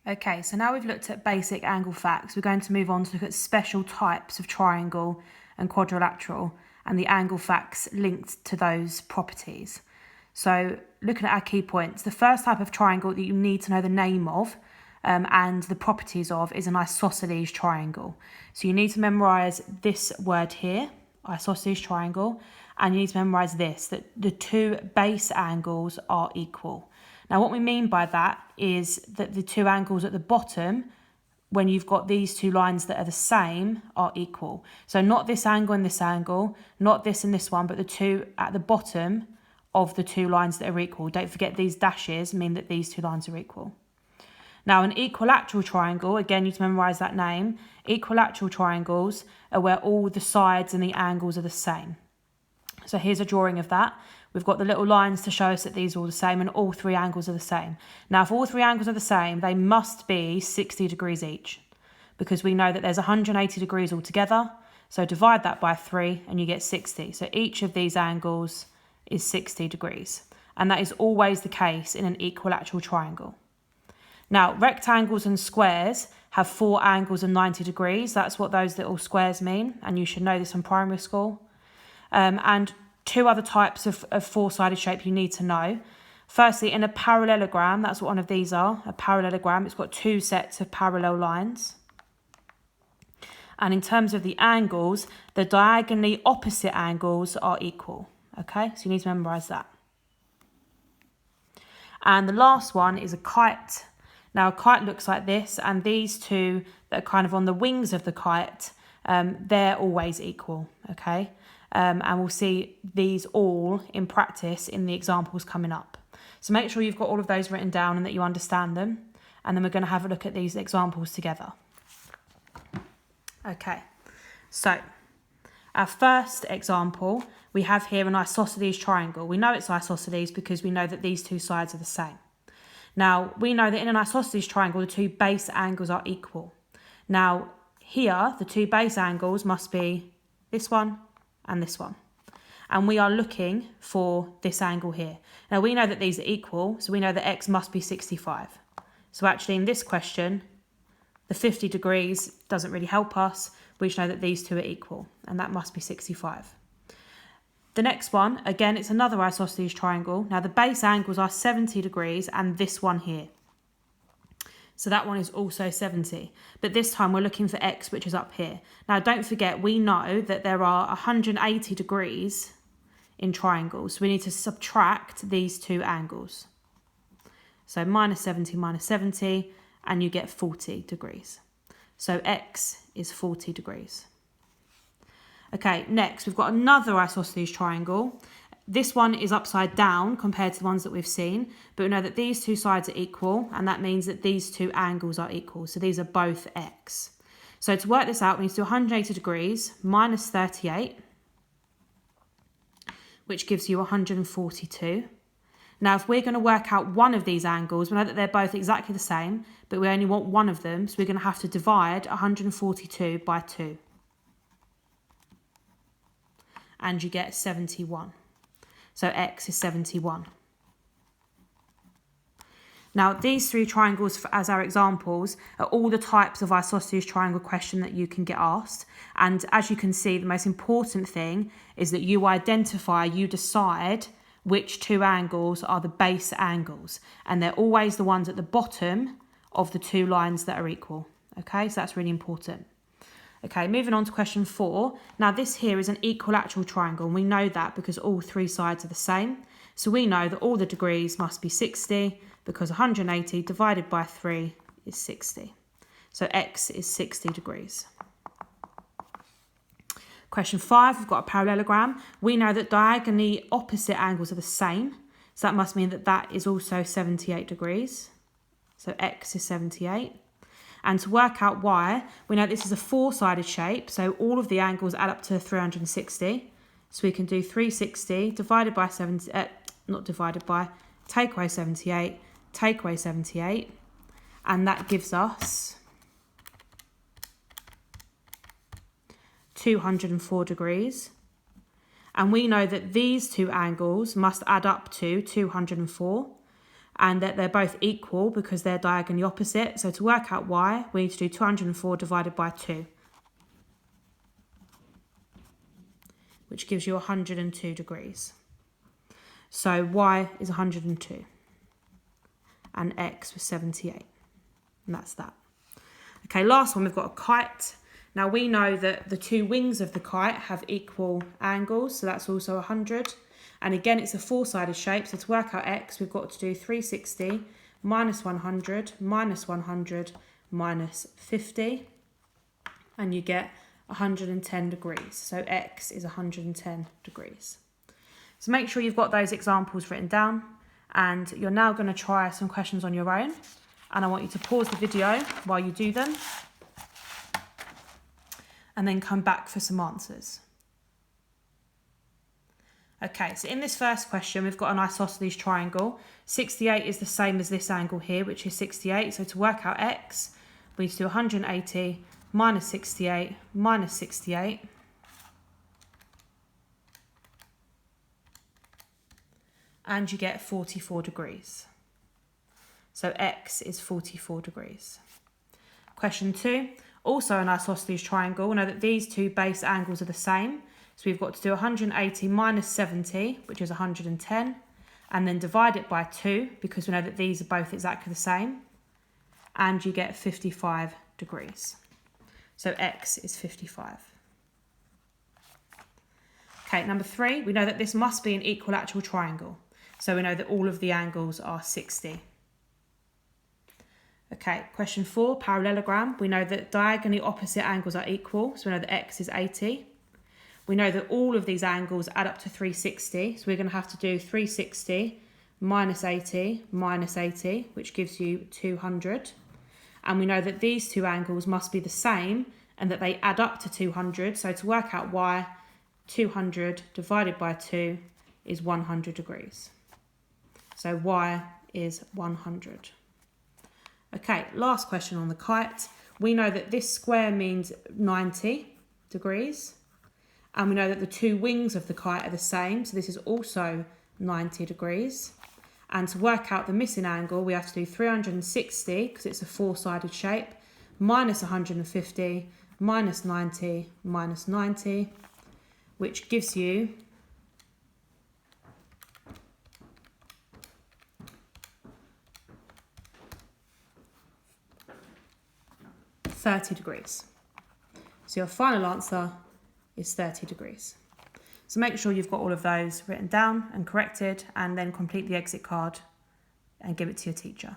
Okay, so now we've looked at basic angle facts, we're going to move on to look at special types of triangle and quadrilateral and the angle facts linked to those properties. So looking at our key points, the first type of triangle that you need to know the name of and the properties of is an isosceles triangle. So you need to memorise this word here, isosceles triangle, and you need to memorise this, that the two base angles are equal. Now what we mean by that is that the two angles at the bottom, when you've got these two lines that are the same, are equal. So not this angle and this angle, not this and this one, but the two at the bottom of the two lines that are equal. Don't forget these dashes mean that these two lines are equal. Now an equilateral triangle, again you need to memorise that name. Equilateral triangles are where all the sides and the angles are the same. So here's a drawing of that. We've got the little lines to show us that these are all the same and all three angles are the same. Now, if all three angles are the same, they must be 60 degrees each because we know that there's 180 degrees altogether. So divide that by 3 and you get 60. So each of these angles is 60 degrees. And that is always the case in an equilateral triangle. Now, rectangles and squares have 4 angles of 90 degrees. That's what those little squares mean. And you should know this from primary school. And two other types of four-sided shape you need to know. Firstly, in a parallelogram, that's what one of these are, a parallelogram. It's got two sets of parallel lines. And in terms of the angles, the diagonally opposite angles are equal. Okay, so you need to memorise that. And the last one is a kite. Now, a kite looks like this, and these two that are kind of on the wings of the kite, they're always equal, okay? And we'll see these all in practice in the examples coming up. So make sure you've got all of those written down and that you understand them. And then we're going to have a look at these examples together. Okay, so our first example, we have here an isosceles triangle. We know it's isosceles because we know that these two sides are the same. Now, we know that in an isosceles triangle, the two base angles are equal. Now, here, the two base angles must be this one and this one. And we are looking for this angle here. Now we know that these are equal, so we know that x must be 65. So actually in this question, the 50 degrees doesn't really help us. We should know that these two are equal, and that must be 65. The next one, again, it's another isosceles triangle. Now the base angles are 70 degrees and this one here. So that one is also 70. But this time we're looking for x, which is up here. Now, don't forget, we know that there are 180 degrees in triangles. So we need to subtract these two angles. So minus 70, and you get 40 degrees. So x is 40 degrees. Okay, next, we've got another isosceles triangle. This one is upside down compared to the ones that we've seen, but we know that these two sides are equal, and that means that these two angles are equal. So these are both x. So to work this out, we need to do 180 degrees minus 38, which gives you 142. Now, if we're going to work out one of these angles, we know that they're both exactly the same, but we only want one of them, so we're going to have to divide 142 by 2. And you get 71. So x is 71. Now, these three triangles, as our examples, are all the types of isosceles triangle question that you can get asked. And as you can see, the most important thing is that you decide which two angles are the base angles. And they're always the ones at the bottom of the two lines that are equal. Okay, so that's really important. Okay, moving on to question 4. Now this here is an equilateral triangle, and we know that because all three sides are the same. So we know that all the degrees must be 60 because 180 divided by 3 is 60. So x is 60 degrees. Question 5, we've got a parallelogram. We know that diagonally opposite angles are the same. So that must mean that that is also 78 degrees. So x is 78. And to work out y, we know this is a four-sided shape, so all of the angles add up to 360. So we can do 360 divided by 70, take away 78, take away 78, and that gives us 204 degrees. And we know that these two angles must add up to 204. and that they're both equal because they're diagonally opposite. So to work out y, we need to do 204 divided by 2, which gives you 102 degrees. So y is 102 and x was 78, and that's that. Okay, last one, we've got a kite. Now we know that the two wings of the kite have equal angles, so that's also 100. And again, it's a four-sided shape, so to work out x, we've got to do 360 minus 100 minus 100 minus 50, and you get 110 degrees. So x is 110 degrees. So make sure you've got those examples written down, and you're now going to try some questions on your own. And I want you to pause the video while you do them, and then come back for some answers. Okay, so in this first question, we've got an isosceles triangle. 68 is the same as this angle here, which is 68. So to work out x, we need to do 180 minus 68 minus 68. And you get 44 degrees. So x is 44 degrees. Question 2, also an isosceles triangle. We know that these two base angles are the same. So we've got to do 180 minus 70, which is 110, and then divide it by 2, because we know that these are both exactly the same, and you get 55 degrees. So x is 55. Okay, number 3, we know that this must be an equilateral triangle. So we know that all of the angles are 60. Okay, question 4, parallelogram. We know that diagonally opposite angles are equal, so we know that x is 80. We know that all of these angles add up to 360, so we're going to have to do 360 minus 80, which gives you 200. And we know that these two angles must be the same and that they add up to 200. So to work out y, 200 divided by 2 is 100 degrees. So y is 100. Okay, last question on the kite. We know that this square means 90 degrees. And we know that the two wings of the kite are the same, so this is also 90 degrees. And to work out the missing angle, we have to do 360, because it's a four-sided shape, minus 150, minus 90, minus 90, which gives you 30 degrees. So your final answer is 30 degrees. So make sure you've got all of those written down and corrected, and then complete the exit card and give it to your teacher.